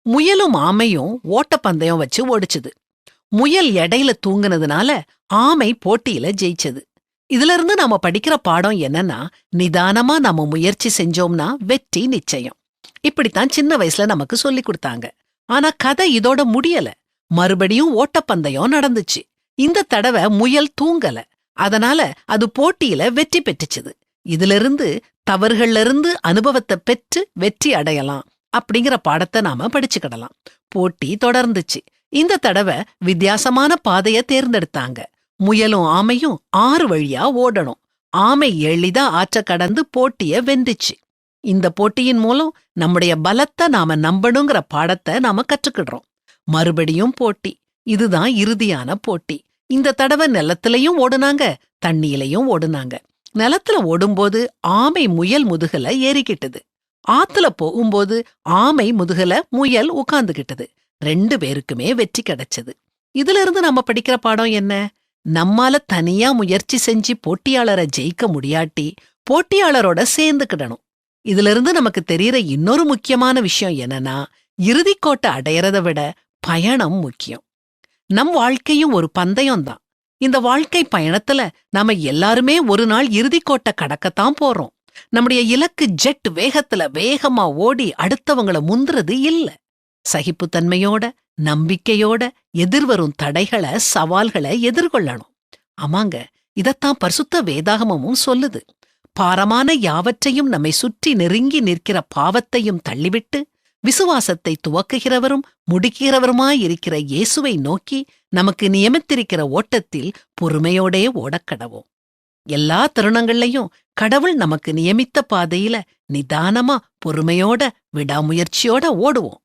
முயலும் ஆமையும் ஓட்டப்பந்தயம் வச்சு ஓடிச்சுது. முயல் எடையில தூங்குனதுனால ஆமை போட்டியில ஜெயிச்சது. இதுல இருந்து நாம படிக்கிற பாடம் என்னன்னா, நிதானமா நாம முயற்சி செஞ்சோம்னா வெற்றி நிச்சயம். இப்படித்தான் சின்ன வயசுல நமக்கு சொல்லி கொடுத்தாங்க. ஆனா கதை இதோட முடியல. மறுபடியும் ஓட்டப்பந்தயம் நடந்துச்சு. இந்த தடவை முயல் தூங்கல. அதனால அது போட்டியில வெற்றி பெற்றுச்சுது. இதிலிருந்து தவறுகள்ல இருந்து அனுபவத்தை பெற்று வெற்றி அடையலாம் அப்படிங்கிற பாடத்தை நாம படிச்சுக்கிடலாம். போட்டி தொடர்ந்துச்சு. இந்த தடவை வித்தியாசமான பாதைய தேர்ந்தெடுத்தாங்க. முயலும் ஆமையும் ஆறு வழியா ஓடணும். ஆமை எளிதா ஆற்ற கடந்து போட்டிய வென்றுச்சு. இந்த போட்டியின் மூலம் நம்முடைய பலத்தை நாம நம்பணுங்கிற பாடத்தை நாம கற்றுக்கிடுறோம். மறுபடியும் போட்டி. இதுதான் இறுதியான போட்டி. இந்த தடவை நிலத்திலையும் ஓடுனாங்க, தண்ணியிலையும் ஓடுனாங்க. நிலத்துல ஓடும்போது ஆமை முயல் முதுகல ஏறிக்கிட்டது. ஆத்துல போகும்போது ஆமை முதுகல முயல் உட்கார்ந்துகிட்டது. 2 பேருக்குமே வெற்றி கிடைச்சது. இதுல இருந்து நம்ம படிக்கிற பாடம் என்ன? நம்மால தனியா முயற்சி செஞ்சு போட்டியாளரை ஜெயிக்க முடியாட்டி போட்டியாளரோட சேர்ந்துக்கிடணும். இதுல இருந்து நமக்கு தெரியற இன்னொரு முக்கியமான விஷயம் என்னன்னா, இறுதிக்கோட்டை அடையறத விட பயணம் முக்கியம். நம் வாழ்க்கையும் ஒரு பந்தயம்தான். இந்த வாழ்க்கை பயணத்துல நாம எல்லாருமே ஒரு நாள் இறுதிக்கோட்டை கடக்கத்தான் போறோம். நம்முடைய இலக்கு ஜெட் வேகத்துல வேகமா ஓடி அடுத்தவங்கள முந்துறது இல்ல. சகிப்புத்தன்மையோட, நம்பிக்கையோட எதிர்வரும் தடைகளை, சவால்களை எதிர்கொள்ளணும். ஆமாங்க, இதத்தான் பரிசுத்த வேதாகமமும் சொல்லுது. பாரமான யாவற்றையும் நம்மை சுற்றி நெருங்கி நிற்கிற பாவத்தையும் தள்ளிவிட்டு விசுவாசத்தை துவக்குகிறவரும் முடிக்கிறவருமாயிருக்கிற இயேசுவை நோக்கி நமக்கு நியமித்திருக்கிற ஓட்டத்தில் பொறுமையோடே ஓடக்கடவோம். எல்லா தருணங்கள்லயும் கடவுள் நமக்கு நியமித்த பாதையில நிதானமா பொறுமையோட விடாமுயற்சியோட ஓடுவோம்.